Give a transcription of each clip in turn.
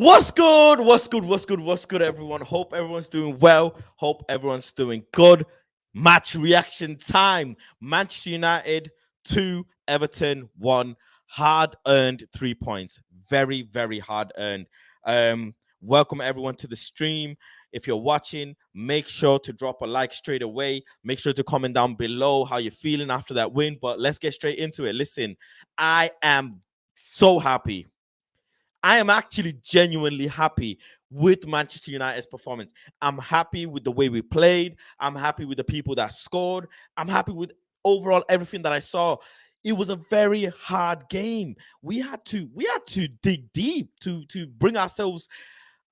What's good? What's good? What's good? What's good, everyone? Hope everyone's doing well. Hope everyone's doing good. Match reaction time. Manchester United 2, Everton 1. Hard earned 3 points. Very, very hard earned. Welcome everyone to the stream. If you're watching, make sure to drop a like straight away. Make sure to comment down below how you're feeling after that win. But let's get straight into it. Listen, I am so happy. I am actually genuinely happy with Manchester United's performance. I'm happy with the way we played. I'm happy with the people that scored. I'm happy with overall everything that I saw. It was a very hard game. We had to dig deep to bring ourselves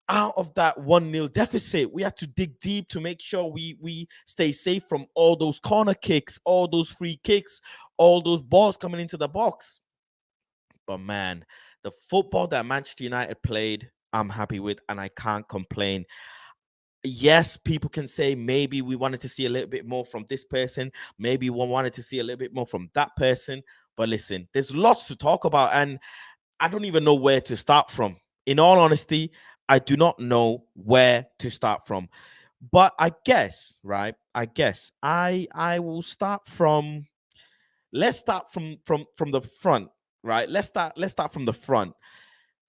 out of that 1-0 deficit. We had to dig deep to make sure we stay safe from all those corner kicks, all those free kicks, all those balls coming into the box. But man, the football that Manchester United played, I'm happy with, and I can't complain. Yes, people can say maybe we wanted to see a little bit more from this person. Maybe we wanted to see a little bit more from that person. But listen, there's lots to talk about, and I don't even know where to start from. In all honesty, I do not know where to start from. But I guess, right? I will start from. Let's start from the front, right? Let's start from the front.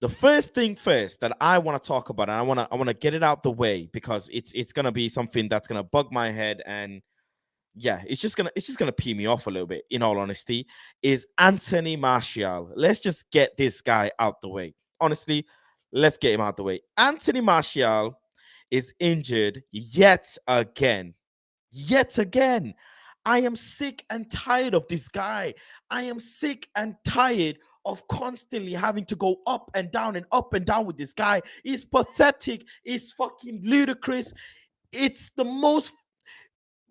The first thing first that I want to talk about, and I want to get it out the way because it's gonna be something that's gonna bug my head, and yeah, it's just gonna pee me off a little bit. In all honesty, is Antony Martial. Let's just get this guy out the way. Honestly, let's get him out the way. Antony Martial is injured yet again. Yet again. I am sick and tired of this guy. I am sick and tired of constantly having to go up and down with this guy. It's pathetic. It's fucking ludicrous. It's the most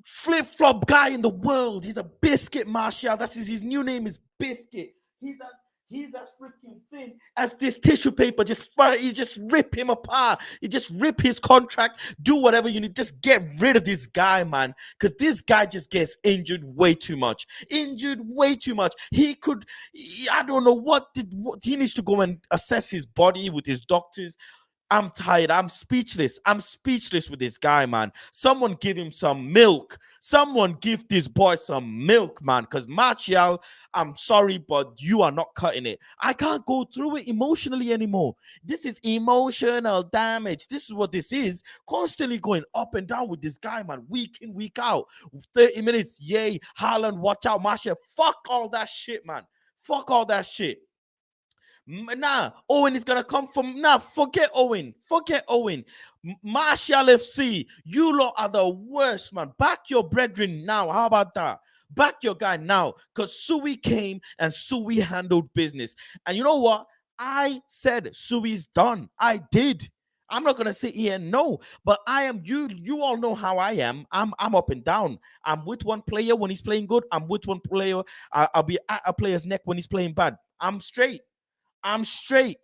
flip-flop guy in the world. He's a biscuit, Martial. That's his new name is Biscuit. He's as freaking thin as this tissue paper. You just rip him apart. You just rip his contract. Do whatever you need. Just get rid of this guy, man. Because this guy just gets injured way too much. I don't know what he needs to go and assess his body with his doctors. I'm tired. I'm speechless. With this guy, man. Someone give him some milk. Someone give this boy some milk, man. Because Martial, I'm sorry, but you are not cutting it. I can't go through it emotionally anymore. This is emotional damage. This is what this is. Constantly going up and down with this guy, man. Week in, week out. 30 minutes. Yay. Haaland, watch out. Martial. Fuck all that shit, man. Fuck all that shit. Nah, Owen is gonna come from. Nah, forget Owen. Martial FC, you lot are the worst, man. Back your brethren now. How about that? Back your guy now. Because Sui came and Sui handled business. And you know what? I said Sui's done. I did. I'm not gonna sit here and no, but I am you all know how I am. I'm up and down. I'm with one player when he's playing good. I'm with one player. I'll be at a player's neck when he's playing bad. I'm straight. I'll say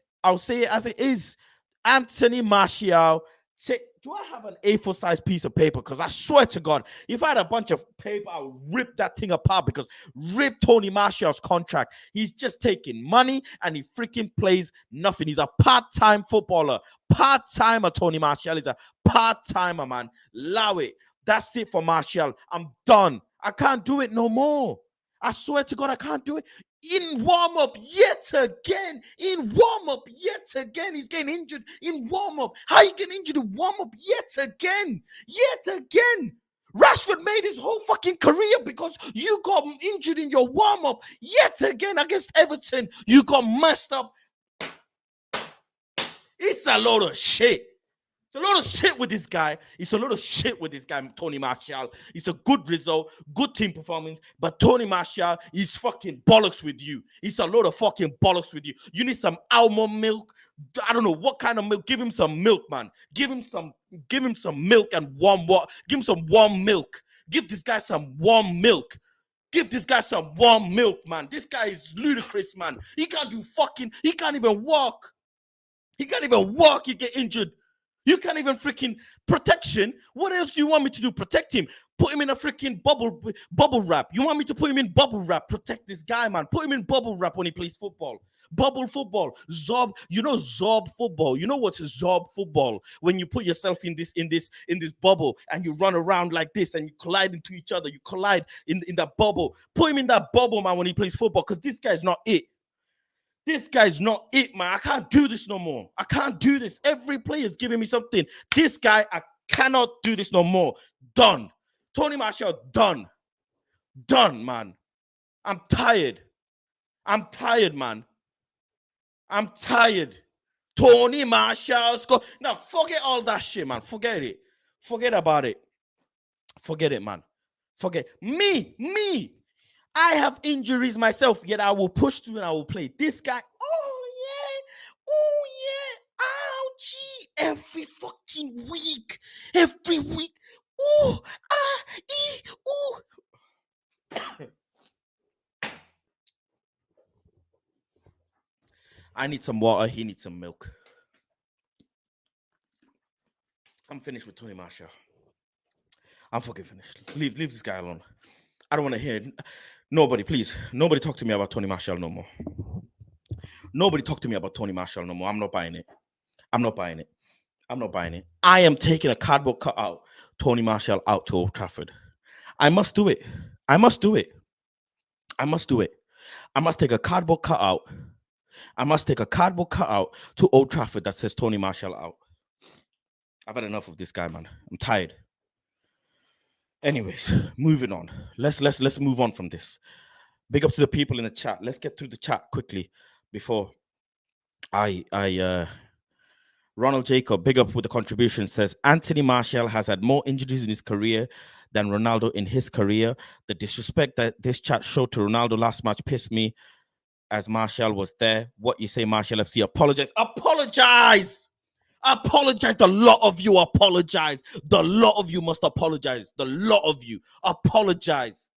it as it is. Antony Martial. Do I have an A4 size piece of paper? Because I swear to God, if I had a bunch of paper, I would rip that thing apart. Because rip Tony Martial's contract. He's just taking money and he freaking plays nothing. He's a part-time footballer. Part-timer, Tony Martial is a part-timer, man. Allow it. That's it for Martial. I'm done. I can't do it no more. I swear to God, I can't do it. In warm-up yet again. He's getting injured in warm-up. How you getting injured in warm-up yet again? Rashford made his whole fucking career because you got injured in your warm-up. Yet again against Everton, you got messed up. It's a load of shit. It's a lot of shit with this guy. Tony Martial. It's a good result, good team performance, but Tony Martial is fucking bollocks with you. It's a lot of fucking bollocks with you. You need some almond milk. I don't know what kind of milk. Give him some milk, man. Give him some milk and warm water. Give him some warm milk. Give this guy some warm milk. Man. This guy is ludicrous, man. He can't even walk. He get injured. You can't even freaking protection. What else do you want me to do? Protect him. Put him in a freaking bubble wrap. You want me to put him in bubble wrap? Protect this guy, man. Put him in bubble wrap when he plays football. Bubble football. Zob. You know Zob football. You know what's Zob football? When you put yourself in this bubble and you run around like this and you collide into each other. You collide in that bubble. Put him in that bubble, man, when he plays football, because this guy's not it. This guy's not it, man. I can't do this no more. I can't do this. Every player is giving me something. This guy, I cannot do this no more. Done. Tony Martial, done. Done, man. I'm tired. I'm tired, man. I'm tired. Tony Martial score. Now, forget all that shit, man. Forget it. Forget about it. Forget it, man. Forget. Me. I have injuries myself, yet I will push through and I will play. This guy, oh yeah, ouchie, every fucking week, ooh, ooh. I need some water, he needs some milk. I'm finished with Tony Martial. I'm fucking finished. Leave this guy alone. I don't want to hear it. Nobody, please. Nobody talk to me about Tony Martial no more. Nobody talk to me about Tony Martial no more. I'm not buying it. I'm not buying it. I'm not buying it. I am taking a cardboard cutout Tony Martial out to Old Trafford. I must do it. I must do it. I must do it. I must take a cardboard cutout. I must take a cardboard cutout to Old Trafford that says Tony Martial out. I've had enough of this guy, man. I'm tired. Anyways, moving on. Let's move on from this. Big up to the people in the chat. Let's get through the chat quickly before Ronald Jacob, big up with the contribution, says Antony Martial has had more injuries in his career than Ronaldo in his career. The disrespect that this chat showed to Ronaldo last match pissed me as Martial was there. What you say, Martial FC? Apologize. Apologize. The lot of you apologize. The lot of you must apologize. The lot of you apologize.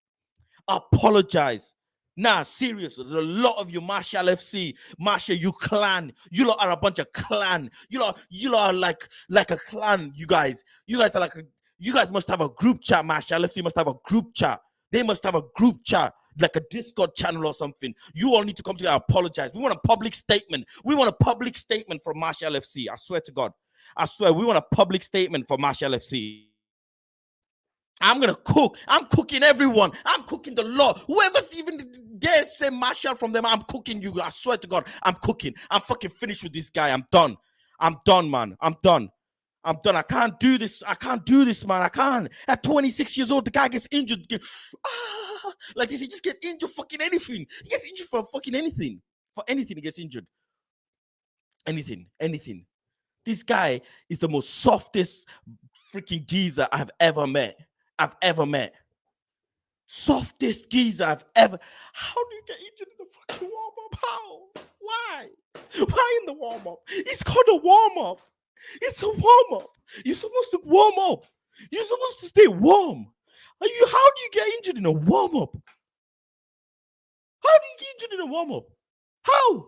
Nah, seriously, the lot of you, Martial FC, Martial, you clan. You lot are a bunch of clan. You lot are like a clan. You guys are like you guys must have a group chat. Martial FC must have a group chat. They must have a group chat, like a Discord channel or something. You all need to come together and apologize. We want a public statement. We want a public statement from Martial FC. I swear to God. I swear, we want a public statement from Martial FC. I'm going to cook. I'm cooking everyone. I'm cooking the lot. Whoever's even dare say Martial from them, I'm cooking you. I swear to God, I'm cooking. I'm fucking finished with this guy. I'm done. I'm done, man. I'm done. I can't do this. Man. I can't. At 26 years old, the guy gets injured. Like this, he just gets injured fucking anything. He gets injured for fucking anything. For anything, he gets injured. Anything. This guy is the most softest freaking geezer I've ever met. Softest geezer I've ever. How do you get injured in the fucking warm-up? How? Why? Why in the warm-up? It's called a warm-up. It's a warm-up. You're supposed to warm up. You're supposed to stay warm. How do you get injured in a warm-up? How do you get injured in a warm-up? How do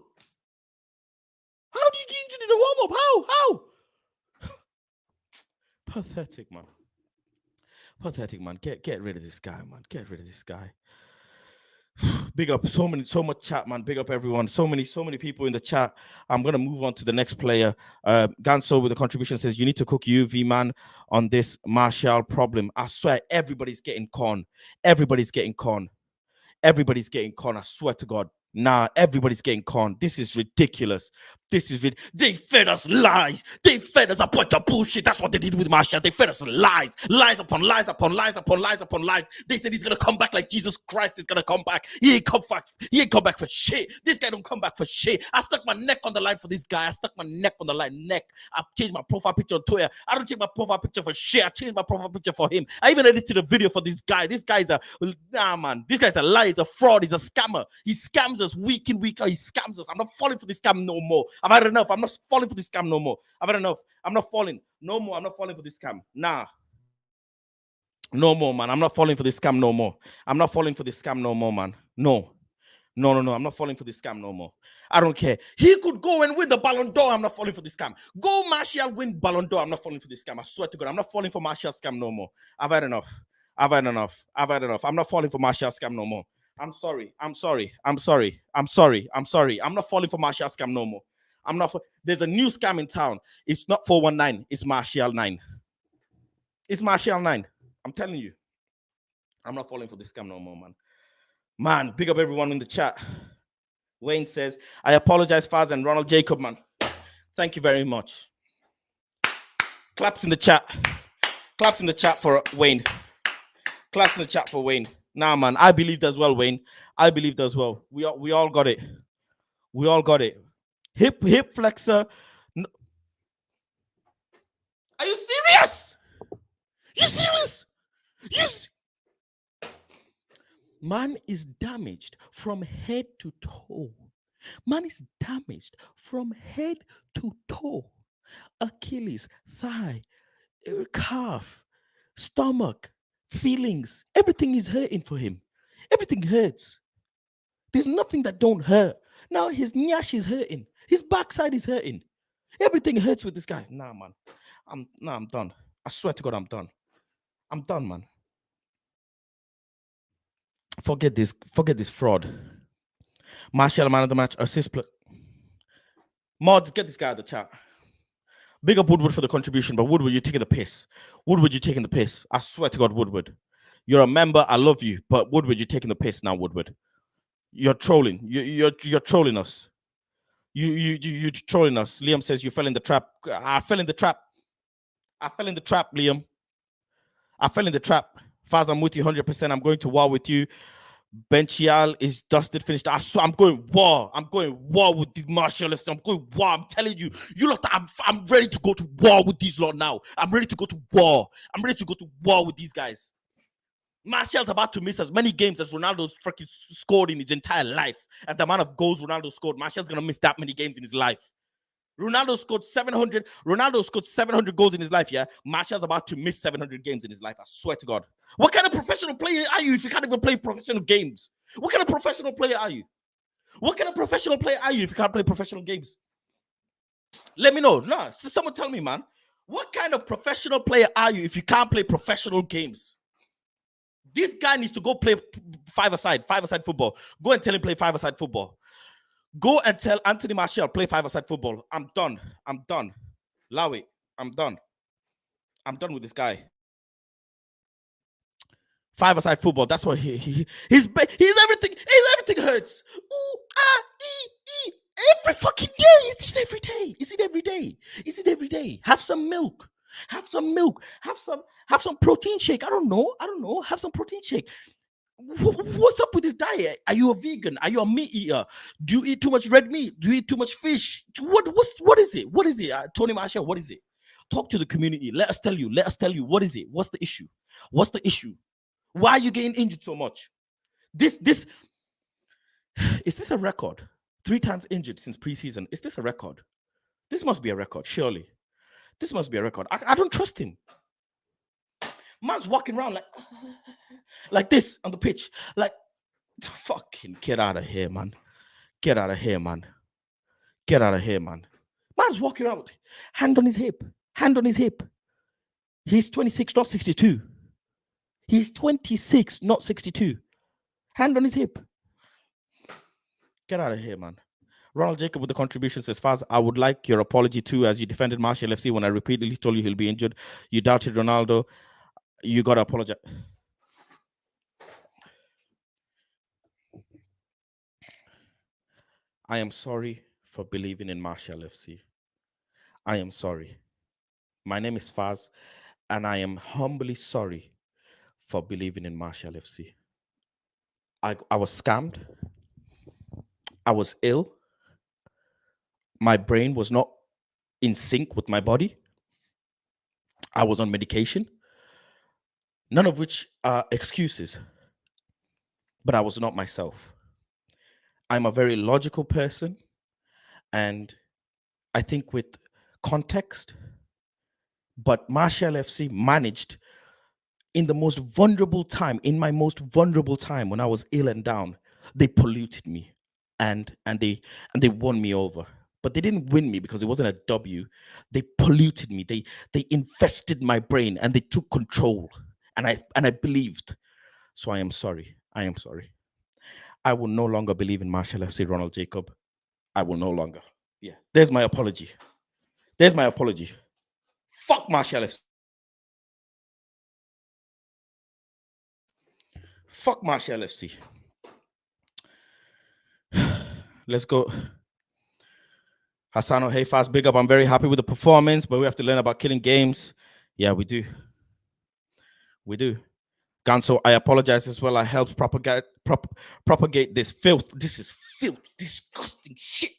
you get injured in a warm-up? How? Pathetic, man. Get rid of this guy, man. Get rid of this guy. Big up so much chat, man. Big up everyone. So many people in the chat. I'm gonna move on to the next player. Ganso with the contribution says you need to cook UV, man, on this Martial problem. I swear everybody's getting con. I swear to God. Nah, everybody's getting con. This is ridiculous. They fed us lies. They fed us a bunch of bullshit. That's what they did with Martial. They fed us lies. Lies upon lies upon lies upon lies upon lies. They said he's gonna come back like Jesus Christ is gonna come back. He ain't come back for shit. This guy don't come back for shit. I stuck my neck on the line for this guy. I changed my profile picture on Twitter. I don't change my profile picture for shit. I changed my profile picture for him. I even edited a video for this guy. This guy's a liar. He's a fraud. He's a scammer. He scams us week in, week out. He scams us. I'm not falling for this scam no more. I've had enough. I'm not falling for this scam no more. I've had enough. I'm not falling. No more. I'm not falling for this scam. Nah. No more, man. I'm not falling for this scam no more. I'm not falling for this scam no more, man. No. No, I'm not falling for this scam no more. I don't care. He could go and win the Ballon d'Or. I'm not falling for this scam. Go Martial win Ballon d'Or. I'm not falling for this scam. I swear to God, I'm not falling for Martial scam no more. I've had enough. I'm not falling for Martial scam no more. I'm sorry. I'm not falling for Martial scam no more. There's a new scam in town. It's not 419. It's Martial 9. It's Martial 9. I'm telling you. I'm not falling for this scam no more, man. Man, big up everyone in the chat. Wayne says, I apologize, Faz and Ronald Jacob, man. Thank you very much. Claps in the chat. Claps in the chat for Wayne. Claps in the chat for Wayne. Nah, man, I believed as well, Wayne. I believed as well. We all got it. We all got it. Hip flexor. No. Are you serious? You serious? Yes. Man is damaged from head to toe. Man is damaged from head to toe. Achilles, thigh, calf, stomach, feelings. Everything is hurting for him. Everything hurts. There's nothing that don't hurt. Now his nyash is hurting. His backside is hurting. Everything hurts with this guy. Nah, man. I'm done. I swear to God, I'm done. I'm done, man. Forget this fraud. Martial, man of the match, assist. Mods, get this guy out of the chat. Big up Woodward for the contribution, but Woodward, you're taking the piss. Woodward, you're taking the piss. I swear to God, Woodward. You're a member. I love you, but Woodward, you're taking the piss now, Woodward. You're trolling. You're trolling us. You're trolling us. Liam says you fell in the trap. I fell in the trap. Liam. I fell in the trap. Faz, I'm with you 100%. I'm going to war with you. Benchial is dusted, finished. I'm going war. I'm going war with the Martial FC. I'm going war. I'm telling you. You lot, I'm ready to go to war with these lot now. I'm ready to go to war. I'm ready to go to war with these guys. Martial's about to miss as many games as Ronaldo's freaking scored in his entire life. As the amount of goals Ronaldo scored, Martial's going to miss that many games in his life. Ronaldo scored 700 goals in his life, yeah? Martial's about to miss 700 games in his life, I swear to God. What kind of professional player are you if you can't even play professional games? What kind of professional player are you? What kind of professional player are you if you can't play professional games? Let me know. No, someone tell me, man. What kind of professional player are you if you can't play professional games? This guy needs to go play five-a-side football. Go and tell him play five-a-side football. Go and tell Antony Martial play five-a-side football. I'm done. Lawi, I'm done. I'm done with this guy. Five-a-side football. That's what he's everything. Everything hurts. Ooh, every fucking day. It's it every day. Have some milk. Have some protein shake. I don't know. Have some protein shake. What's up with this diet? Are you a vegan? Are you a meat eater? Do you eat too much red meat? Do you eat too much fish? What is it? What is it? Tony Martial, what is it? Talk to the community. Let us tell you. What is it? What's the issue? Why are you getting injured so much? Is this a record? 3 times injured since preseason. Is this a record? This must be a record, surely. This must be a record. I don't trust him. Man's walking around like this on the pitch. Like, fucking get out of here, man. Man's walking around with hand on his hip. He's 26, not 62. He's 26, not 62. Hand on his hip. Get out of here, man. Ronald Jacob with the contribution says, Faz, I would like your apology too, as you defended Martial FC when I repeatedly told you he'll be injured. You doubted Ronaldo. You got to apologize. I am sorry for believing in Martial FC. I am sorry. My name is Faz, and I am humbly sorry for believing in Martial FC. I was scammed. I was ill. My brain was not in sync with my body. I was on medication. None of which are excuses. But I was not myself. I'm a very logical person. And I think with context, but Martial FC managed in my most vulnerable time, when I was ill and down, They polluted me, and they won me over. But they didn't win me because it wasn't a W. They polluted me. They infested my brain and they took control. And I believed. So I am sorry. I am sorry. I will no longer believe in Marshall FC Ronald Jacob. I will no longer. Yeah. There's my apology. There's my apology. Fuck Marshall FC. Fuck Marshall FC. Let's go. Hassano, hey, fast, big up. I'm very happy with the performance, but we have to learn about killing games. Yeah, we do. We do. Ganso, I apologize as well. I helped propagate this filth. This is filth. Disgusting shit.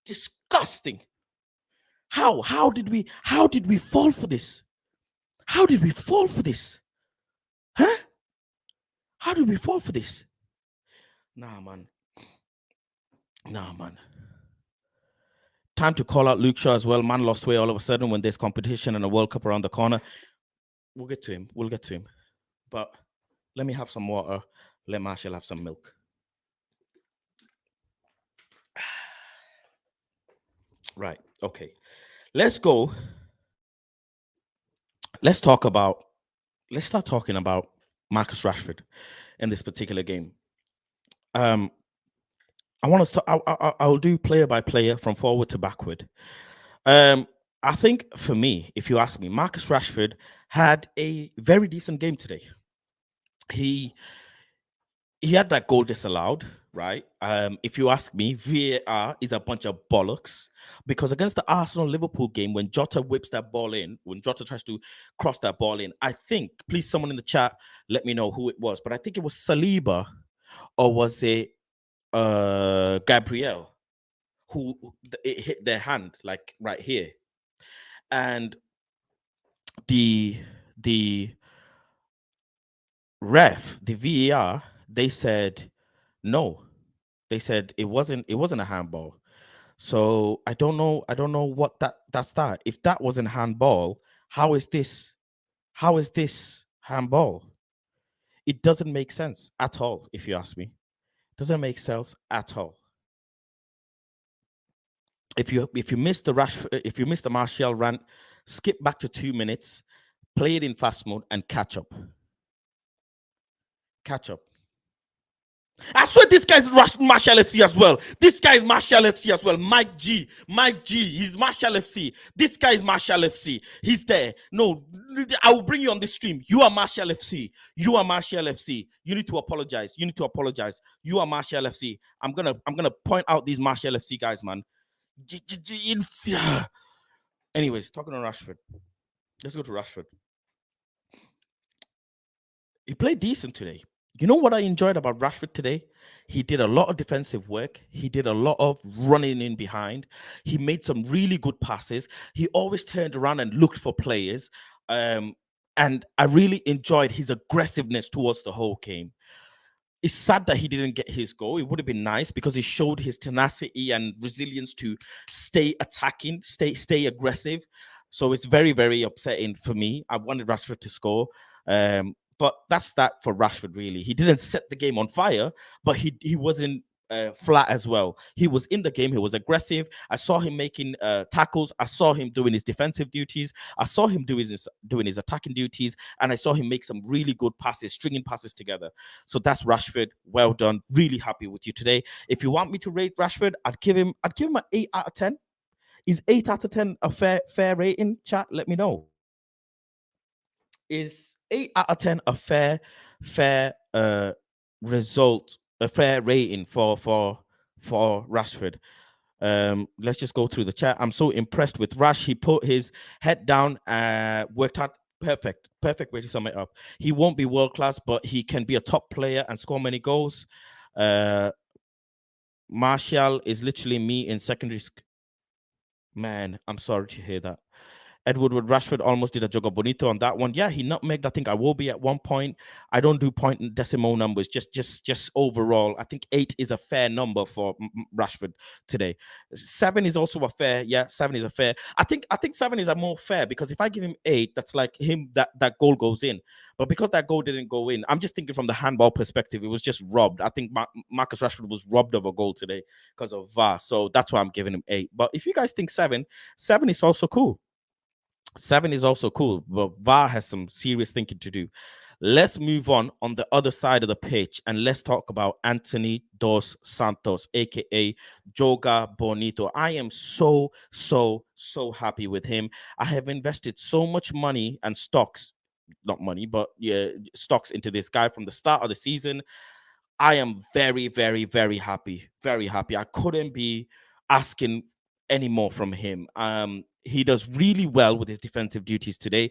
Disgusting. How did we fall for this? How did we fall for this? Huh? How did we fall for this? Nah, man. Time to call out Luke Shaw as well. Man lost way all of a sudden when there's competition and a World Cup around the corner. We'll get to him. But let me have some water. Let Marshall have some milk. Right. Okay. Let's go. Let's start talking about Marcus Rashford in this particular game. I want to start. I'll do player by player from forward to backward. I think for me, if you ask me, Marcus Rashford had a very decent game today. He had that goal disallowed, right? If you ask me, VAR is a bunch of bollocks because against the Arsenal-Liverpool game, when Jota whips that ball in, when Jota tries to cross that ball in, I think, please someone in the chat, let me know who it was, but I think it was Saliba or was it Gabriel who it hit their hand like right here. And the ref, the VAR, they said no. They said it wasn't a handball. So I don't know what that's that. If that wasn't handball, how is this handball? It doesn't make sense at all, if you ask me. It doesn't make sense at all. If you miss the Martial rant, skip back to 2 minutes, play it in fast mode, and catch up. I swear this guy's Martial FC as well. This guy is Martial FC as well. Mike G. He's Martial FC. This guy is Martial FC. He's there. No, I will bring you on this stream. You are Martial FC. You need to apologize. You are Martial FC. I'm gonna point out these Martial FC guys, man. Anyways, talking on Rashford. Let's go to Rashford. He played decent today. You know what I enjoyed about Rashford today? He did a lot of defensive work. He did a lot of running in behind. He made some really good passes. He always turned around and looked for players. And I really enjoyed his aggressiveness towards the whole game. It's sad that he didn't get his goal. It would have been nice because he showed his tenacity and resilience to stay attacking, stay aggressive. So it's very, very upsetting for me. I wanted Rashford to score. But that's that for Rashford, really. He didn't set the game on fire, but he wasn't flat as well. He was in the game. He was aggressive. I saw him making tackles. I saw him doing his defensive duties. I saw him doing his attacking duties. And I saw him make some really good passes, stringing passes together. So that's Rashford. Well done. Really happy with you today. If you want me to rate Rashford, I'd give him an 8 out of 10. Is 8 out of 10 a fair rating? Chat, let me know. Is 8 out of 10 a fair result, a fair rating for Rashford? Let's just go through the chat. I'm so impressed with Rash. He put his head down, worked out perfect way to sum it up. He won't be world class, but he can be a top player and score many goals. Martial is literally me in secondary school. Man, I'm sorry to hear that. Edward with Rashford almost did a joga bonito on that one. Yeah, he nutmegged. I think I will be at one point. I don't do point and decimal numbers. Just overall, I think 8 is a fair number for Rashford today. 7 is also a fair. Yeah, 7 is a fair. I think 7 is a more fair, because if I give him 8, that's like him that goal goes in. But because that goal didn't go in, I'm just thinking from the handball perspective, it was just robbed. I think Marcus Rashford was robbed of a goal today because of VAR. So that's why I'm giving him 8. But if you guys think 7 is also cool. 7 is also cool, but VAR has some serious thinking to do. Let's move on the other side of the pitch, and let's talk about Antony dos Santos, aka Joga Bonito. I am so happy with him. I have invested so much money and stocks, not money, but yeah, stocks into this guy from the start of the season. I am very happy. Very happy. I couldn't be asking any more from him. He does really well with his defensive duties today.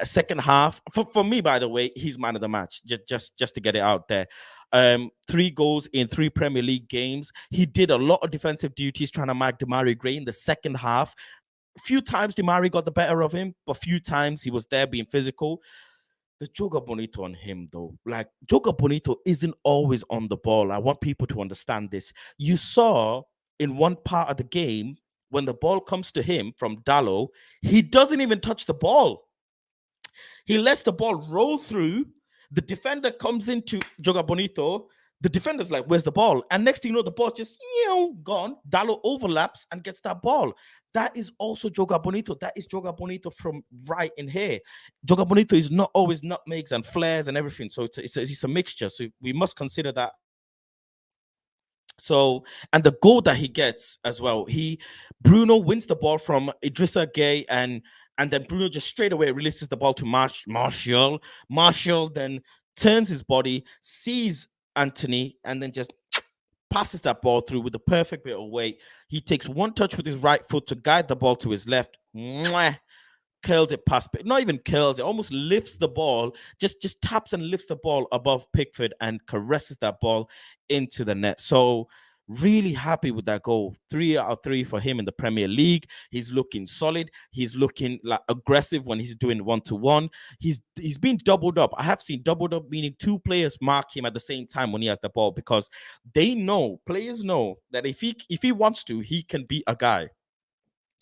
Second half, for me, by the way, he's man of the match. Just to get it out there. 3 goals in 3 Premier League games. He did a lot of defensive duties trying to mark Demarai Gray in the second half. A few times Demarai got the better of him, but a few times he was there being physical. The Joga Bonito on him, though, like Joga Bonito isn't always on the ball. I want people to understand this. You saw in one part of the game when the ball comes to him from Dalot, he doesn't even touch the ball. He lets the ball roll through. The defender comes into Joga Bonito. The defender's like, "Where's the ball?" And next thing you know, the ball's just gone. Dalot overlaps and gets that ball. That is also Joga Bonito. That is Joga Bonito from right in here. Joga Bonito is not always nutmegs and flares and everything. So it's a mixture. So we must consider that as well. So, and the goal that he gets as well, Bruno wins the ball from Idrissa Gueye, and then Bruno just straight away releases the ball to Martial. Martial then turns his body, sees Antony, and then just passes that ball through with the perfect bit of weight. He takes one touch with his right foot to guide the ball to his left. Mwah, curls it past, not even curls it, almost lifts the ball, just taps and lifts the ball above Pickford and caresses that ball into the net. So really happy with that goal. 3 out of 3 for him in the Premier League. He's looking solid. He's looking like aggressive when he's doing 1-to-1. He's been doubled up. I have seen doubled up, meaning 2 players mark him at the same time when he has the ball, because players know that if he wants to, he can beat a guy.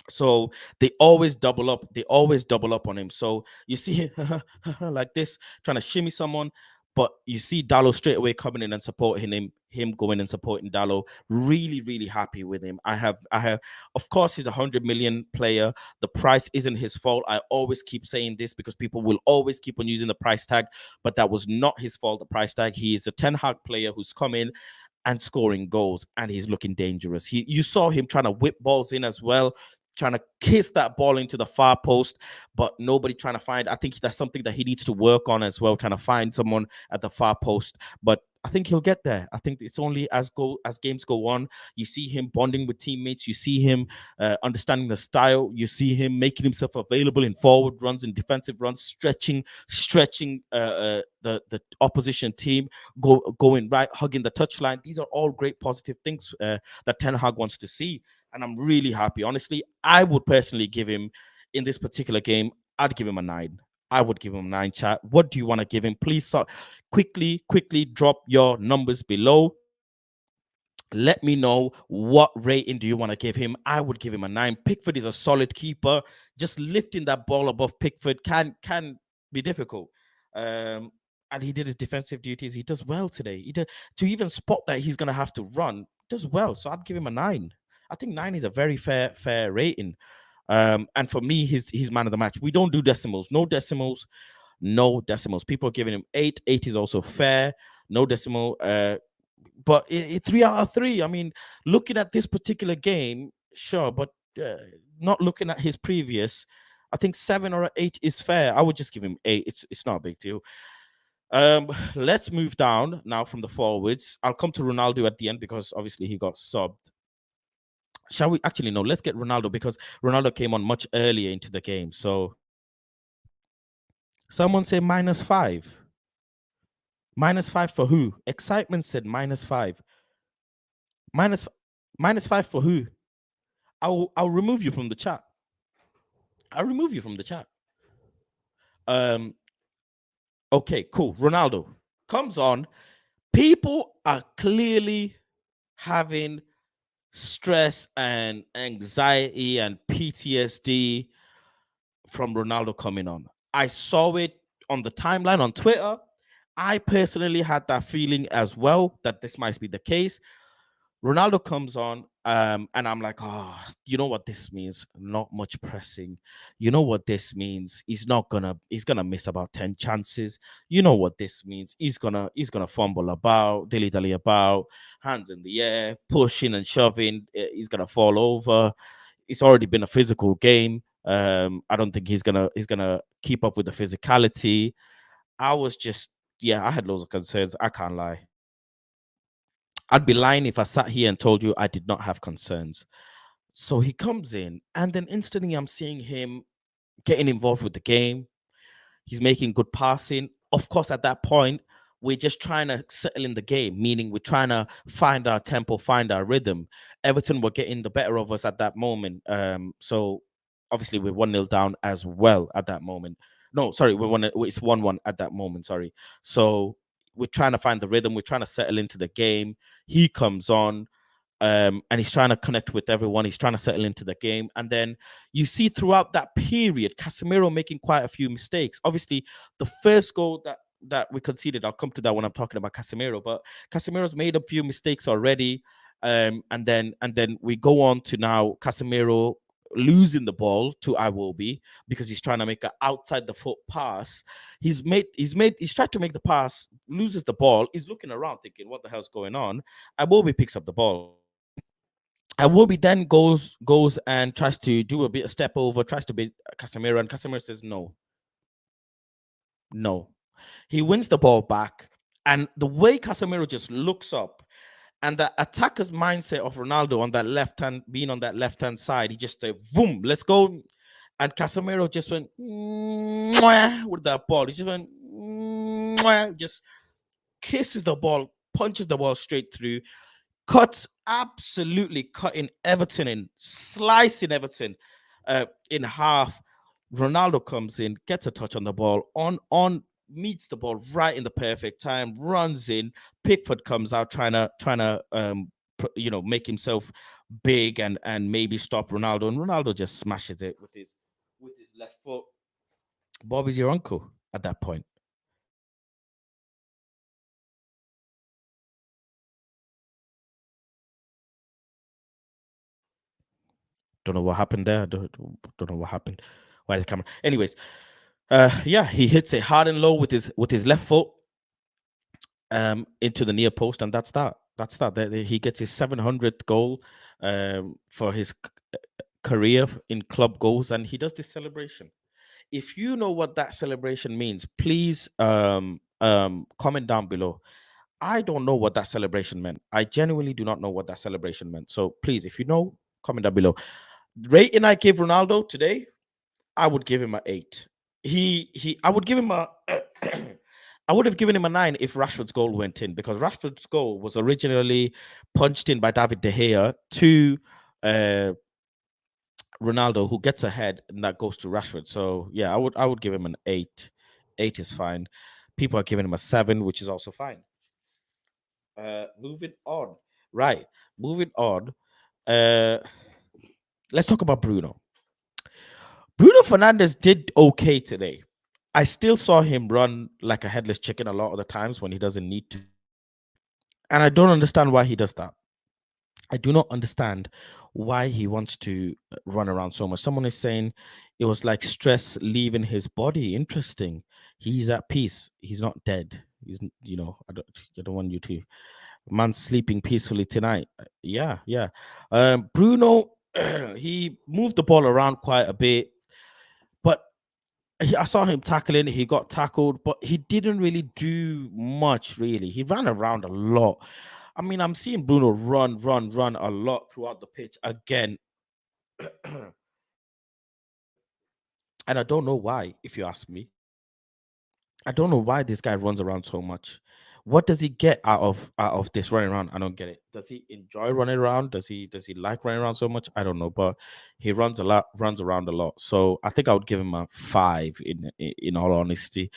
So they always double up. They always double up on him. So you see him like this, trying to shimmy someone, but you see Dalot straight away coming in and supporting him going and supporting Dalot. Really happy with him. I have, of course, he's a 100 million player. The price isn't his fault. I always keep saying this because people will always keep on using the price tag, but that was not his fault, the price tag. He is a Ten Hag player who's come in and scoring goals, and he's looking dangerous. You saw him trying to whip balls in as well, trying to kiss that ball into the far post, but nobody trying to find. I think that's something that he needs to work on as well, trying to find someone at the far post. But I think he'll get there. I think it's only as games go on, you see him bonding with teammates, you see him understanding the style, you see him making himself available in forward runs and defensive runs, stretching the opposition team, going right, hugging the touchline. These are all great positive things that Ten Hag wants to see. And I'm really happy. Honestly, I would personally give him, in this particular game, I'd give him a 9. I would give him a 9, chat. What do you want to give him? Please quickly drop your numbers below. Let me know what rating do you want to give him. I would give him a 9. Pickford is a solid keeper. Just lifting that ball above Pickford can be difficult. And he did his defensive duties. He does well today. To even spot that he's going to have to run, does well. So I'd give him a 9. I think 9 is a very fair rating. And for me, he's man of the match. We don't do decimals. No decimals. People are giving him 8. 8 is also fair. No decimal. But 3 out of 3. I mean, looking at this particular game, sure, but not looking at his previous, I think 7 or 8 is fair. I would just give him 8. It's not a big deal. Let's move down now from the forwards. I'll come to Ronaldo at the end because obviously he got subbed. Shall we? Actually, no, let's get Ronaldo because Ronaldo came on much earlier into the game. So someone say -5. -5 for who? Excitement said -5. -5 for who? I'll remove you from the chat. I'll remove you from the chat. Um, okay, cool. Ronaldo comes on. People are clearly having stress and anxiety and PTSD from Ronaldo coming on. I saw it on the timeline on Twitter. I personally had that feeling as well that this might be the case. Ronaldo comes on, and I'm like, oh, you know what this means? Not much pressing. You know what this means? He's gonna miss about 10 chances. You know what this means? He's gonna fumble about, dilly dally about, hands in the air, pushing and shoving. He's gonna fall over. It's already been a physical game. I don't think he's gonna keep up with the physicality. I was just, yeah, I had loads of concerns. I can't lie. I'd be lying if I sat here and told you I did not have concerns. So he comes in, and then instantly I'm seeing him getting involved with the game. He's making good passing. Of course, at that point, we're just trying to settle in the game, meaning we're trying to find our tempo, find our rhythm. Everton were getting the better of us at that moment. So obviously we're 1-0 down as well at that moment. No, sorry, it's 1-1 at that moment. Sorry. So we're trying to find the rhythm, we're trying to settle into the game. He comes on, and he's trying to connect with everyone. He's trying to settle into the game. And then you see throughout that period, Casemiro making quite a few mistakes. Obviously, the first goal that we conceded, I'll come to that when I'm talking about Casemiro, but Casemiro's made a few mistakes already. And then we go on to now Casemiro losing the ball to Iwobi because he's trying to make an outside the foot pass. He's tried to make the pass, loses the ball. He's looking around thinking, what the hell's going on? Iwobi picks up the ball. Iwobi then goes and tries to do a bit of step over, tries to beat Casemiro, and Casemiro says no. No. He wins the ball back. And the way Casemiro just looks up and the attacker's mindset of Ronaldo on that left hand, being on that left hand side, he just said, boom, let's go. And Casemiro just went with that ball. He just went, just kisses the ball, punches the ball straight through, absolutely cutting Everton in, slicing Everton in half. Ronaldo comes in, gets a touch on the ball, meets the ball right in the perfect time, runs in. Pickford comes out trying to make himself big and maybe stop Ronaldo, and Ronaldo just smashes it with his left foot. Bobby's your uncle at that point. Don't know what happened there. Don't know what happened. Why the camera? Anyways, yeah, he hits it hard and low with his left foot into the near post, and that's that. That's that. He gets his 700th goal for his career in club goals, and he does this celebration. If you know what that celebration means, please comment down below. I don't know what that celebration meant. I genuinely do not know what that celebration meant. So please, if you know, comment down below. Rating I give Ronaldo today, I would give him an 8. I would give him a I would have given him a 9 if Rashford's goal went in, because Rashford's goal was originally punched in by David De Gea to Ronaldo, who gets ahead, and that goes to Rashford. So yeah, I would give him an 8. 8 is fine. People are giving him a 7, which is also fine. Moving on. Right. Moving on. Let's talk about Bruno. Bruno Fernandes did okay today. I still saw him run like a headless chicken a lot of the times when he doesn't need to. And I don't understand why he does that. I do not understand why he wants to run around so much. Someone is saying it was like stress leaving his body. Interesting. He's at peace. He's not dead. He's, I don't want you to. Man's sleeping peacefully tonight. Yeah, yeah. Bruno, he moved the ball around quite a bit, but I saw him tackling. He got tackled, but he didn't really do much, really. He ran around a lot. I mean, I'm seeing Bruno run a lot throughout the pitch again. And I don't know why, if you ask me. I don't know why this guy runs around so much. What does he get out of this running around? I don't get it. Does he enjoy running around? Does he like running around so much? I don't know, but he runs a lot, runs around a lot. So I think I would give him a 5 in all honesty.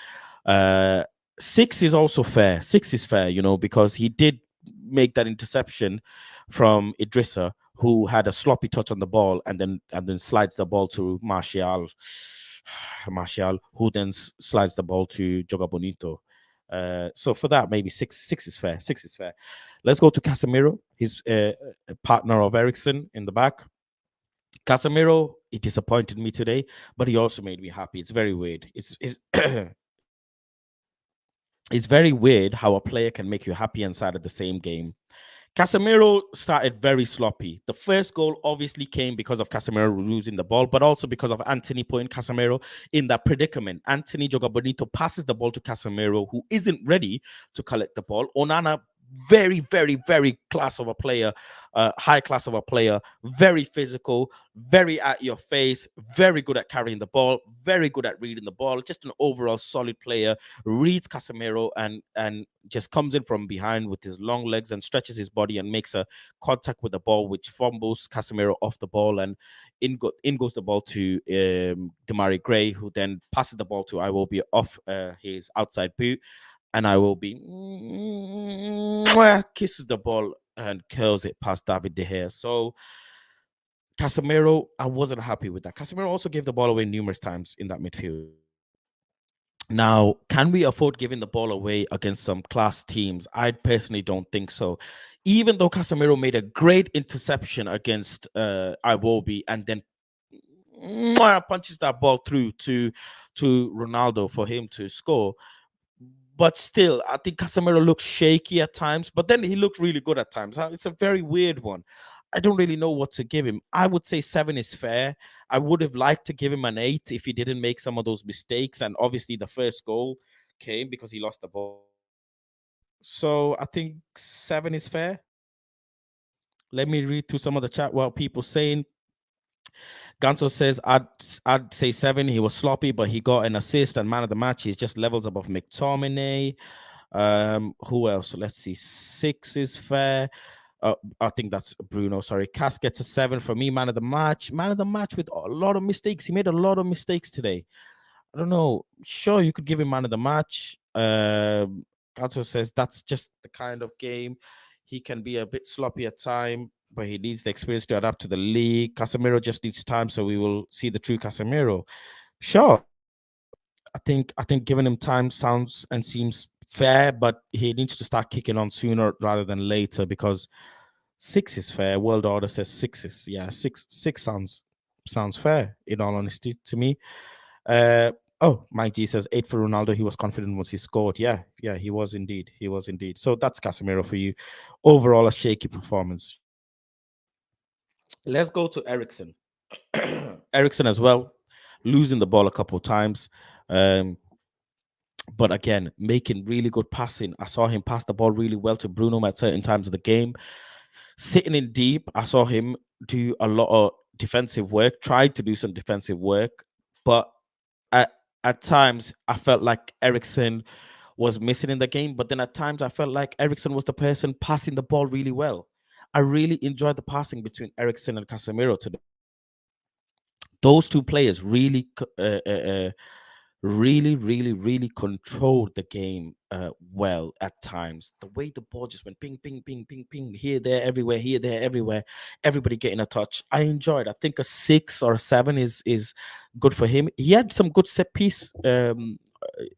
Uh, 6 is also fair. 6 is fair, because he did make that interception from Idrissa, who had a sloppy touch on the ball and then slides the ball to Martial, who then slides the ball to Joga Bonito. So for that, maybe six is fair. 6 is fair. Let's go to Casemiro, his partner of Eriksen in the back. Casemiro, he disappointed me today, but he also made me happy. It's very weird. It's it's very weird how a player can make you happy inside of the same game. Casemiro started very sloppy. The first goal obviously came because of Casemiro losing the ball, but also because of Antony putting Casemiro in that predicament. Antony Joga Bonito passes the ball to Casemiro, who isn't ready to collect the ball. Onana, very, very, very class of a player, high class of a player, very physical, very at your face, very good at carrying the ball, very good at reading the ball, just an overall solid player. Reads Casemiro and just comes in from behind with his long legs and stretches his body and makes a contact with the ball, which fumbles Casemiro off the ball, and in goes the ball to Demarai Gray, who then passes the ball to Iwobi off his outside boot, and Iwobi kisses the ball and curls it past David De Gea. So Casemiro, I wasn't happy with that. Casemiro also gave the ball away numerous times in that midfield. Now, can we afford giving the ball away against some class teams? I personally don't think so. Even though Casemiro made a great interception against Iwobi and then punches that ball through to Ronaldo for him to score. But still, I think Casemiro looks shaky at times, but then he looked really good at times. It's a very weird one. I don't really know what to give him. I would say 7 is fair. I would have liked to give him an 8 if he didn't make some of those mistakes. And obviously, the first goal came because he lost the ball. So I think 7 is fair. Let me read through some of the chat while people saying. Ganso says, I'd say 7. He was sloppy, but he got an assist and man of the match. He's just levels above McTominay. Who else? Let's see. 6 is fair. I think that's Bruno. Sorry. Cass gets a 7 for me. Man of the match. Man of the match with a lot of mistakes. He made a lot of mistakes today. I don't know. Sure, you could give him man of the match. Ganso says that's just the kind of game. He can be a bit sloppy at time, but he needs the experience to adapt to the league. Casemiro just needs time, so we will see the true Casemiro. Sure. I think giving him time sounds and seems fair, but he needs to start kicking on sooner rather than later, because 6 is fair. World Order says 6 is, yeah, 6 sounds fair, in all honesty, to me. Mike G says 8 for Ronaldo. He was confident once he scored. Yeah, he was indeed. So that's Casemiro for you. Overall, a shaky performance. Let's go to Eriksen. Eriksen as well, losing the ball a couple of times. But again, making really good passing. I saw him pass the ball really well to Bruno at certain times of the game. Sitting in deep, I saw him do a lot of defensive work, tried to do some defensive work, but at times I felt like Eriksen was missing in the game. But then at times I felt like Eriksen was the person passing the ball really well. I really enjoyed the passing between Eriksen and Casemiro today. Those two players really really controlled the game well at times. The way the ball just went ping, ping, ping, ping, ping, here, there, everywhere, everybody getting a touch. I enjoyed. I think a 6 or a 7 is good for him. He had some good set piece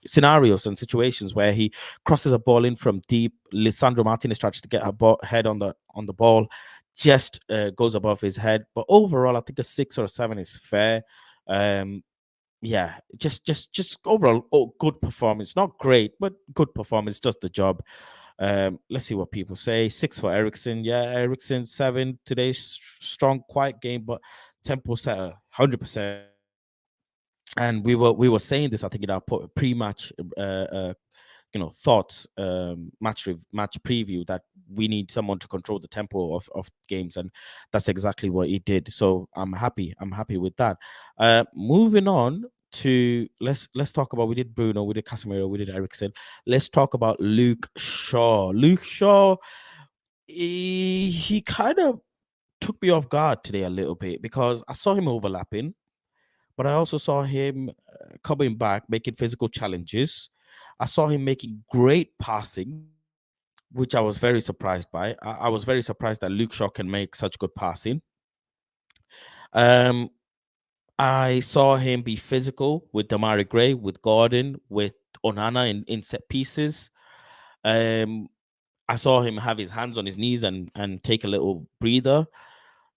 scenarios and situations where he crosses a ball in from deep. Lissandro Martinez tries to get her head on the ball, just goes above his head. But overall, I think a 6 or a 7 is fair. Yeah, just overall, good performance. Not great, but good performance. Does the job. Let's see what people say. 6 for Eriksen. Yeah, Eriksen 7 today. Strong, quiet game, but tempo set 100%. And we were saying this, I think, in our pre-match thoughts, match preview, that we need someone to control the tempo of games, and that's exactly what he did. So I'm happy with that. Moving on, to let's talk about, we did Bruno, we did Casemiro, we did Eriksen. Let's talk about Luke Shaw. Luke Shaw, he kind of took me off guard today a little bit because I saw him overlapping, but I also saw him coming back, making physical challenges. I saw him making great passing, which I was very surprised by. I was very surprised that Luke Shaw can make such good passing. Um, I saw him be physical with Damari Gray, with Gordon, with Onana in set pieces. Um, I saw him have his hands on his knees and take a little breather.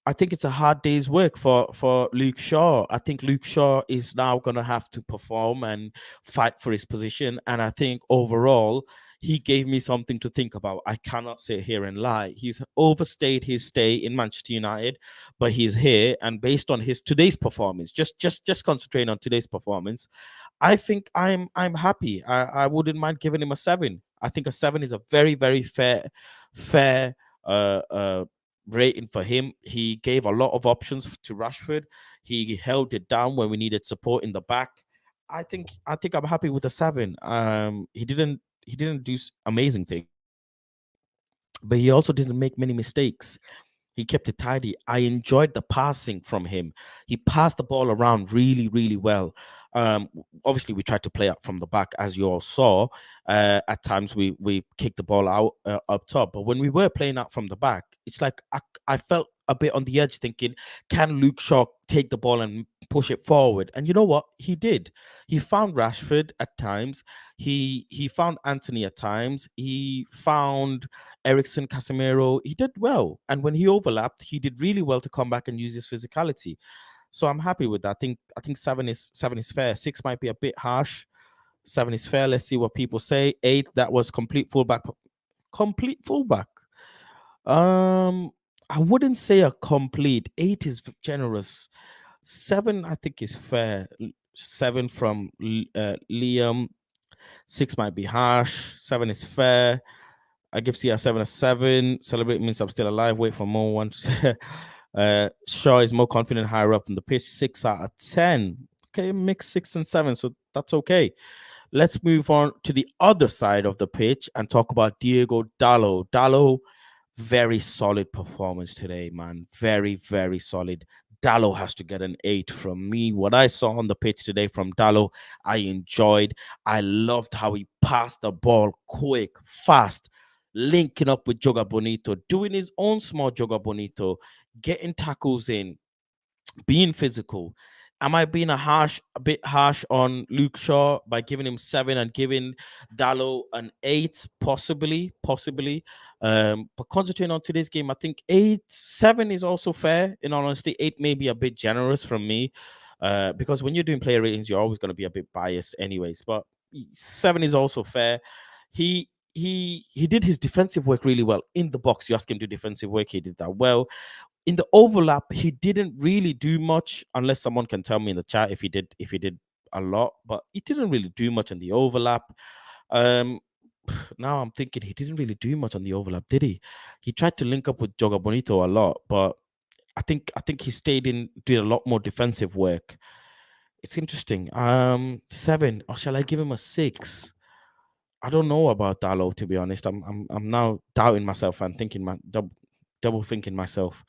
I think it's a hard day's work for Luke Shaw. I think Luke Shaw is now going to have to perform and fight for his position. And I think overall, he gave me something to think about. I cannot sit here and lie. He's overstayed his stay in Manchester United, but he's here. And based on his today's performance, just concentrating on today's performance, I think I'm happy. I wouldn't mind giving him a 7. I think a 7 is a very fair uh uh rating for him. He gave a lot of options to Rashford. He held it down when we needed support in the back. I think I'm happy with the 7. He didn't do amazing things, but he also didn't make many mistakes. He kept it tidy. I enjoyed the passing from him. He passed the ball around really well. Obviously, we tried to play up from the back, as you all saw. At times, we kicked the ball out up top. But when we were playing out from the back, it's like I felt a bit on the edge, thinking, can Luke Shaw take the ball and push it forward? And you know what? He did. He found Rashford at times. He found Antony at times. He found Eriksen, Casemiro. He did well, and when he overlapped, he did really well to come back and use his physicality. So I'm happy with that. I think 7 is fair. 6 might be a bit harsh. 7 is fair. Let's see what people say. 8, that was complete fullback. Complete fullback. I wouldn't say a complete. 8 is generous. 7, I think, is fair. 7 from Liam. 6 might be harsh. 7 is fair. I give CR7 a 7. Celebrate means I'm still alive. Wait for more ones. Shaw is more confident higher up in the pitch. 6 out of 10. Okay, mix 6 and 7. So that's okay. Let's move on to the other side of the pitch and talk about Diego Dalot. Dalot, very solid performance today, man. Very solid. Dalot has to get an 8 from me. What I saw on the pitch today from Dalot, I enjoyed. I loved how he passed the ball quick, fast, linking up with Joga Bonito, doing his own small Joga Bonito, getting tackles in, being physical. Am I being a bit harsh on Luke Shaw by giving him 7 and giving Dalot an 8? Possibly. But concentrating on today's game, I think 7 is also fair. In all honesty, 8 may be a bit generous from me, because when you're doing player ratings, you're always going to be a bit biased, anyways. But 7 is also fair. He did his defensive work really well in the box. You ask him to do defensive work, he did that well. In the overlap, he didn't really do much, unless someone can tell me in the chat if he did a lot, but he didn't really do much in the overlap. Now I'm thinking he didn't really do much on the overlap, did he? He tried to link up with Joga Bonito a lot, but I think he stayed in, did a lot more defensive work. It's interesting. 7, or shall I give him a 6? I don't know about Dalot, to be honest. I'm now doubting myself and thinking double thinking myself.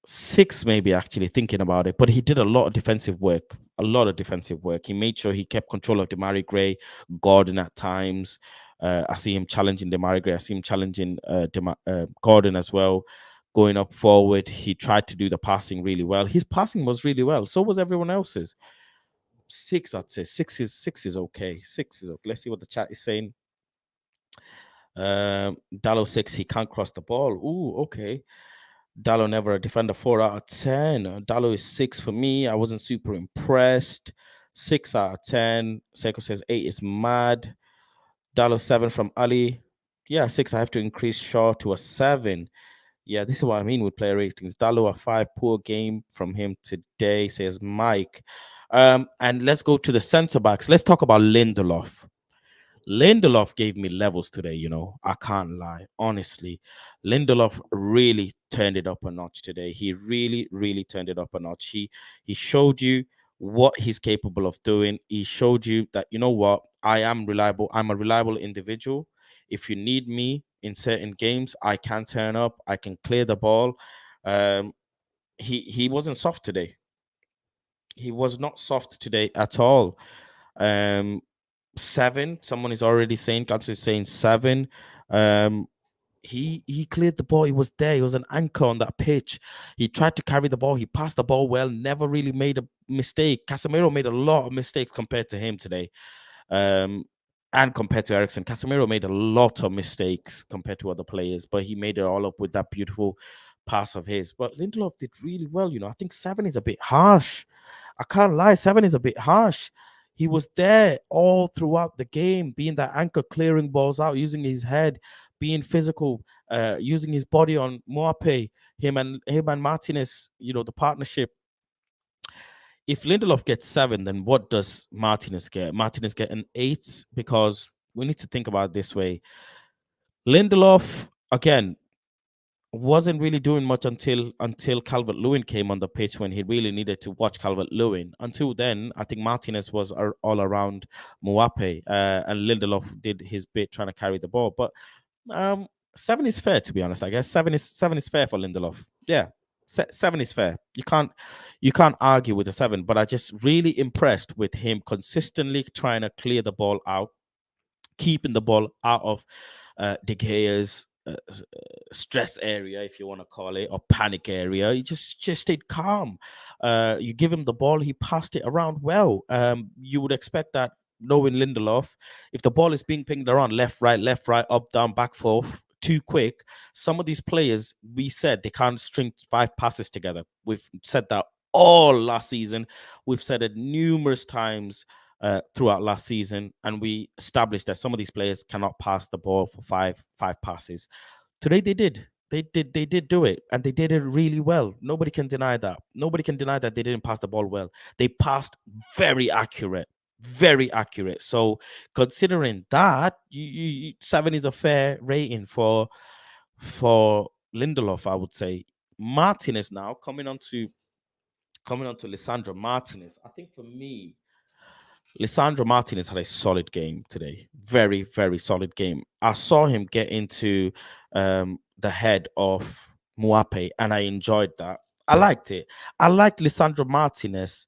6 maybe, actually, thinking about it, but he did a lot of defensive work. He made sure he kept control of Damari Gray, Gordon at times. I see him challenging Damari Gray. I see him challenging Gordon as well. Going up forward, he tried to do the passing really well. His passing was really well. So was everyone else's. 6, I'd say. 6 is okay. 6 is okay. Let's see what the chat is saying. Dalot 6, he can't cross the ball. Ooh, okay. Dalot never a defender. 4 out of 10. Dalot is 6 for me. I wasn't super impressed. 6 out of 10. Seiko says 8 is mad. Dalot 7 from Ali. Yeah, 6. I have to increase Shaw to a 7. Yeah, this is what I mean with player ratings. Dalot a 5. Poor game from him today, says Mike. And let's go to the centre backs. Let's talk about Lindelof. Lindelof gave me levels today, I can't lie. Honestly, Lindelof really turned it up a notch today. He really turned it up a notch. He showed you what he's capable of doing. He showed you that, you know what, I am reliable. I'm a reliable individual. If you need me in certain games, I can turn up. I can clear the ball. Um, he wasn't soft today. He was not soft today at all. Um, seven. Someone is already saying, Gladys is saying seven. Um, he cleared the ball. He was there. He was an anchor on that pitch. He tried to carry the ball. He passed the ball well. Never really made a mistake. Casemiro made a lot of mistakes compared to him today. Um, and compared to Eriksen, Casemiro made a lot of mistakes compared to other players, but he made it all up with that beautiful pass of his. But Lindelof did really well. I think seven is a bit harsh. I can't lie, seven is a bit harsh. He was there all throughout the game, being that anchor, clearing balls out, using his head, being physical, using his body on Moape, him and Martinez, the partnership. If Lindelof gets seven, then what does Martinez get? Martinez get an eight, because we need to think about it this way. Lindelof, again, wasn't really doing much until Calvert-Lewin came on the pitch, when he really needed to watch Calvert-Lewin. Until then, I think Martinez was all around Moape, and Lindelof did his bit trying to carry the ball. But um, seven is fair, to be honest. I guess seven is fair for Lindelof. Yeah, seven is fair. You can't argue with the seven. But I just really impressed with him consistently trying to clear the ball out, keeping the ball out of De Gea's stress area, if you want to call it, or panic area. He just stayed calm. You give him the ball, he passed it around well. You would expect that, knowing Lindelof, if the ball is being pinged around left, right, up, down, back, forth too quick, some of these players, we said they can't string 5 passes together. We've said that all last season. We've said it numerous times throughout last season, and we established that some of these players cannot pass the ball for five passes. Today they did. They did do it, and they did it really well. Nobody can deny that. Nobody can deny that they didn't pass the ball well. They passed very accurate, very accurate. So considering that, seven is a fair rating for Lindelof, I would say. Martinez now coming on to Lissandro Martinez. I think for me, Lissandro Martinez had a solid game today. Very, very solid game. I saw him get into the head of Muape, and I enjoyed that. I liked it. I liked Lissandro Martinez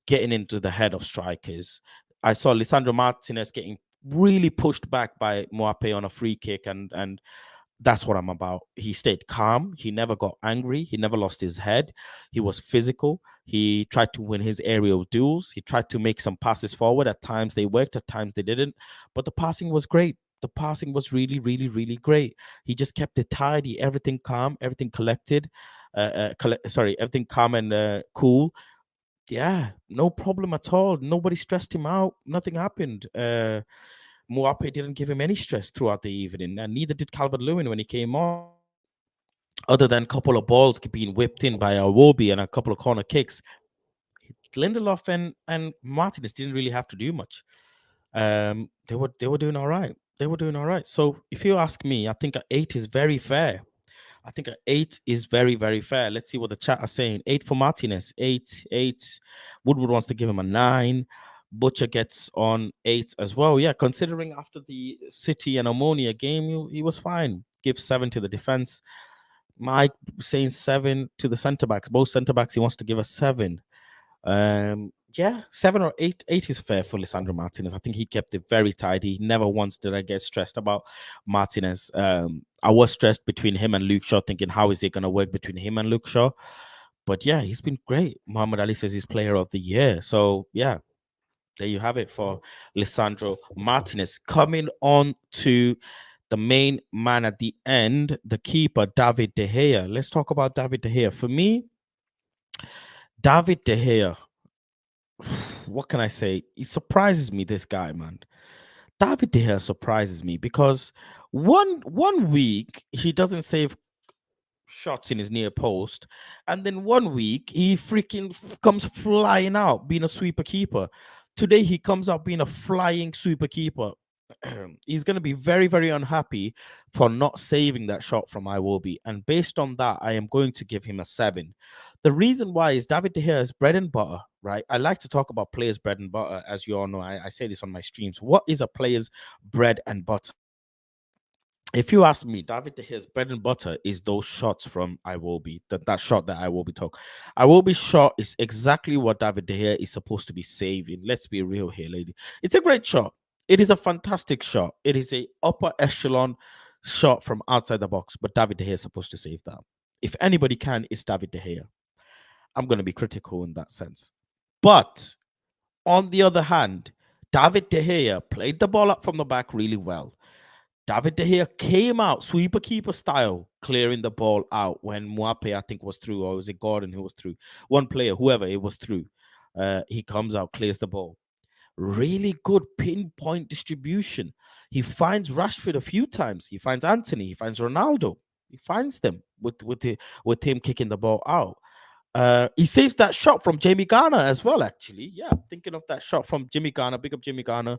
getting into the head of strikers. I saw Lissandro Martinez getting really pushed back by Muape on a free kick, and that's what I'm about. He stayed calm. He never got angry. He never lost his head. He was physical. He tried to win his aerial duels. He tried to make some passes forward. At times they worked, at times they didn't. But the passing was great. The passing was really, really, really great. He just kept it tidy, everything calm, everything collected. Everything calm and cool. Yeah, no problem at all. Nobody stressed him out. Nothing happened. Moape didn't give him any stress throughout the evening, and neither did Calvert-Lewin when he came on. Other than a couple of balls being whipped in by Awobi and a couple of corner kicks, Lindelof and Martinez didn't really have to do much. They were doing all right. They were doing all right. So if you ask me, I think an 8 is very fair. I think an 8 is very, very fair. Let's see what the chat are saying. 8 for Martinez. 8. Woodward wants to give him a 9. Butcher gets on 8 as well. Yeah, considering after the City and Ammonia game, he was fine. Give 7 to the defense. Mike saying 7 to the centre backs. Both centre backs, he wants to give a 7. Yeah, 7 or 8. 8 is fair for Lissandro Martinez. I think he kept it very tidy. Never once did I get stressed about Martinez. I was stressed between him and Luke Shaw, thinking how is it going to work between him and Luke Shaw? But yeah, he's been great. Muhammad Ali says he's player of the year. So yeah, there you have it for Lissandro Martinez. Coming on to the main man at the end, the keeper, David De Gea. Let's talk about David De Gea. For me, David De Gea, what can I say? He surprises me, this guy, man. David De Gea surprises me because one week he doesn't save shots in his near post, and then one week he freaking comes flying out being a sweeper keeper. Today he comes out being a flying sweeper keeper. he's going to be very, very unhappy for not saving that shot from Iwobi. And based on that, I am going to give him a 7. The reason why is David De Gea is bread and butter, right? I like to talk about players' bread and butter, as you all know. I say this on my streams. What is a player's bread and butter? If you ask me, David De Gea's bread and butter is those shots from Iwobi. That shot that Iwobi took. Iwobi's shot is exactly what David De Gea is supposed to be saving. Let's be real here, lady. It's a great shot. It is a fantastic shot. It is a upper echelon shot from outside the box, but David De Gea is supposed to save that. If anybody can, it's David De Gea. I'm going to be critical in that sense. But on the other hand, David De Gea played the ball up from the back really well. David De Gea came out sweeper keeper style, clearing the ball out when Mbappe, I think, was through, or was it Gordon who was through? One player, whoever it was through. He comes out, clears the ball. Really good pinpoint distribution. He finds Rashford a few times. He finds Antony. He finds Ronaldo. He finds them with him kicking the ball out. He saves that shot from Jamie Garner as well, actually. Yeah, thinking of that shot from Jimmy Garner. Big up Jimmy Garner.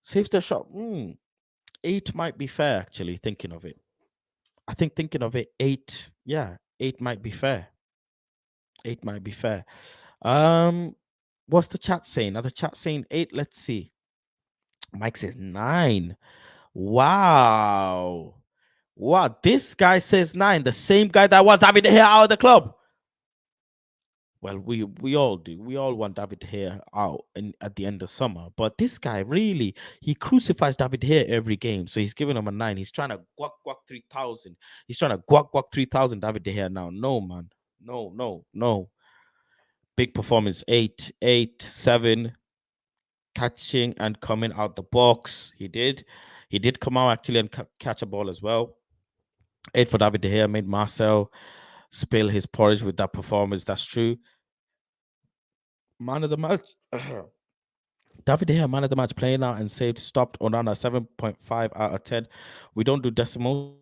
Saves the shot. 8 might be fair, actually, thinking of it. I think thinking of it, 8, yeah, 8 might be fair. 8 might be fair. What's the chat saying? Are the chat saying 8? Let's see. Mike says 9. Wow. Wow, this guy says 9. The same guy that wants David De Gea out of the club. Well, we all do. We all want David De Gea out at the end of summer. But this guy really, he crucifies David De Gea every game. So he's giving him a 9. He's trying to guac 3,000. He's trying to guac 3,000 David De Gea now. No, man. No. Big performance. 8, 7. Catching and coming out the box. He did come out actually and catch a ball as well. 8 for David De Gea. Made Marcel spill his porridge with that performance. That's true. Man of the match. David De Gea, man of the match, playing out and saved, stopped Onana 7.5 out of 10. We don't do decimals.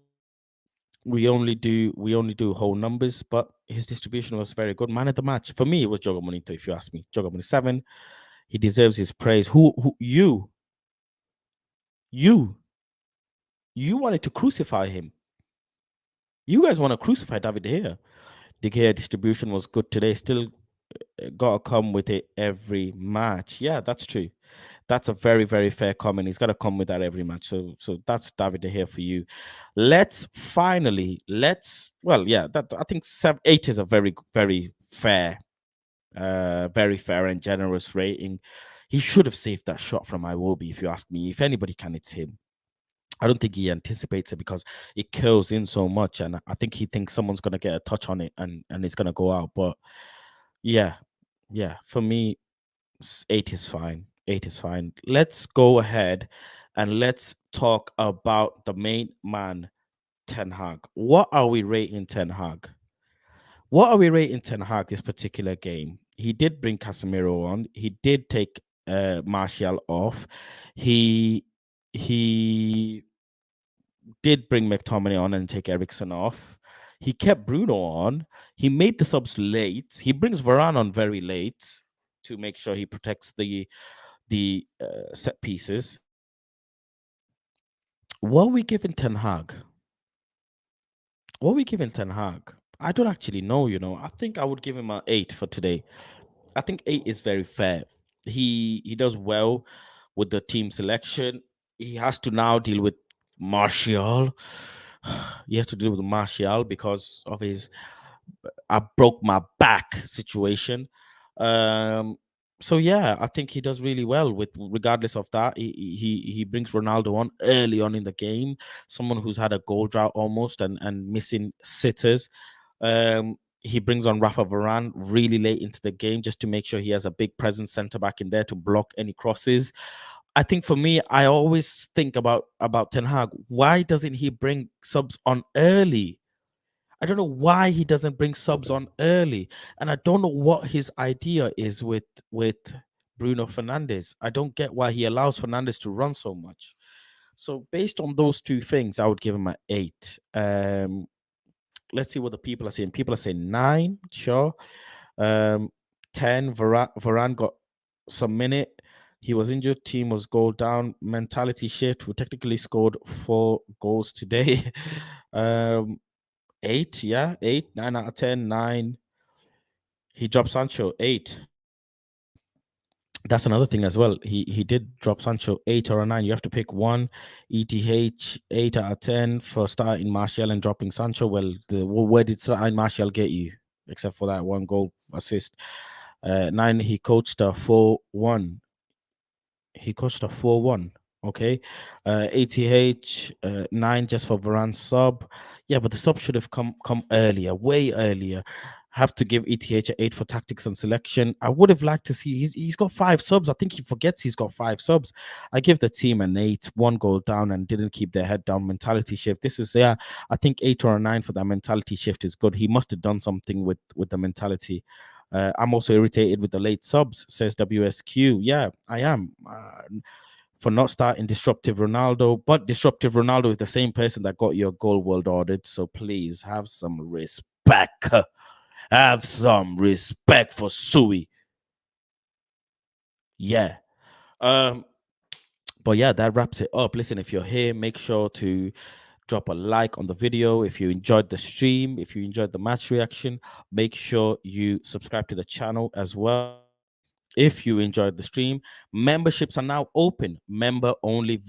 We only do whole numbers, but his distribution was very good. Man of the match. For me, it was Joga Bonito, if you ask me. Joga Bonito 7. He deserves his praise. You wanted to crucify him. You guys want to crucify David De Gea. De Gea distribution was good today. Still got to come with it every match. Yeah, that's true. That's a very, very fair comment. He's got to come with that every match. So that's David De Gea for you. That I think 8 is a very, very fair and generous rating. He should have saved that shot from Iwobi, if you ask me. If anybody can, it's him. I don't think he anticipates it because it curls in so much, and I think he thinks someone's gonna get a touch on it and it's gonna go out. But yeah, for me, 8 is fine. 8 is fine. Let's go ahead and let's talk about the main man, Ten Hag. What are we rating Ten Hag? This particular game? He did bring Casemiro on. He did take Martial off. He did bring McTominay on and take Eriksen off. He kept Bruno on. He made the subs late. He brings Varane on very late to make sure he protects the set pieces. What are we giving Ten Hag? I don't actually know, I think I would give him an 8 for today. I think 8 is very fair. He does well with the team selection. He has to now deal with Martial. He has to deal with Martial because of his I broke my back situation. So yeah, I think he does really well with regardless of that. He brings Ronaldo on early on in the game, someone who's had a goal drought almost and missing sitters. He brings on Rafa Varane really late into the game just to make sure he has a big presence centre back in there to block any crosses. I think for me, I always think about Ten Hag. Why doesn't he bring subs on early? I don't know why he doesn't bring subs on early, and I don't know what his idea is with Bruno Fernandes. I don't get why he allows Fernandes to run so much. So based on those two things, I would give him an 8. Let's see what the people are saying. People are saying 9, sure. 10. Varane got some minute. He was injured. Team was goal down. Mentality shift. We technically scored 4 goals today. 8, yeah, 8, 9 out of 10, 9. He dropped Sancho 8. That's another thing as well. He did drop Sancho 8 or a 9. You have to pick one. ETH 8 out of 10 for starting Martial and dropping Sancho. Well, where did starting Martial get you? Except for that one goal assist. 9. He coached a 4-1. He coached a 4-1. Okay. ATH 9 just for Varane sub. Yeah, but the sub should have come earlier, way earlier. Have to give ETH a 8 for tactics and selection. I would have liked to see he's got 5 subs. I think he forgets he's got 5 subs. I give the team an 8, 1 goal down, and didn't keep their head down. Mentality shift. This is I think 8 or a 9 for that mentality shift is good. He must have done something with the mentality. I'm also irritated with the late subs, says WSQ. Yeah, I am. For not starting Disruptive Ronaldo, but Disruptive Ronaldo is the same person that got your goal world ordered. So please have some respect. Have some respect for Sui. Yeah. But yeah, that wraps it up. Listen, if you're here, make sure to drop a like on the video. If you enjoyed the stream, if you enjoyed the match reaction, make sure you subscribe to the channel as well. If you enjoyed the stream, memberships are now open. Members only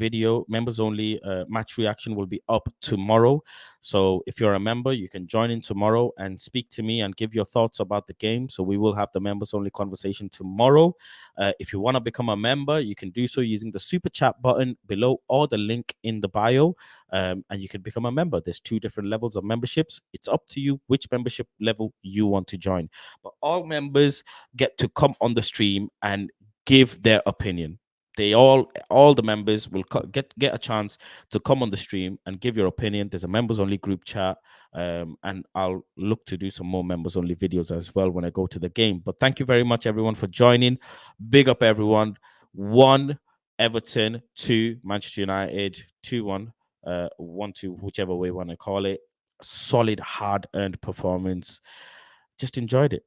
match reaction will be up tomorrow. So if you're a member, you can join in tomorrow and speak to me and give your thoughts about the game. So we will have the members only conversation tomorrow. If you want to become a member, you can do so using the super chat button below or the link in the bio. And you can become a member. There's 2 different levels of memberships. It's up to you which membership level you want to join. But all members get to come on the stream and give their opinion. They all the members will get a chance to come on the stream and give your opinion. There's a members only group chat, and I'll look to do some more members only videos as well when I go to the game. But thank you very much, everyone, for joining. Big up, everyone. 1 Everton, 2 Manchester United, 2-1, 1-2, whichever way you want to call it. Solid, hard-earned performance. Just enjoyed it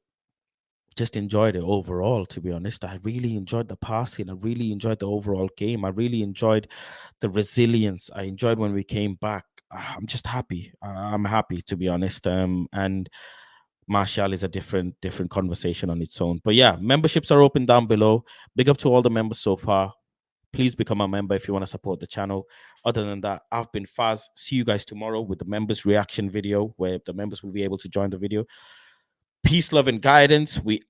overall, to be honest. I really enjoyed the passing. I really enjoyed the overall game. I really enjoyed the resilience. I enjoyed when we came back. I'm just happy. I'm happy, to be honest. And Martial is a different conversation on its own. But yeah, memberships are open down below. Big up to all the members so far. Please become a member if you want to support the channel. Other than that, I've been Faz. See you guys tomorrow with the members reaction video where the members will be able to join the video. Peace, love, and guidance. We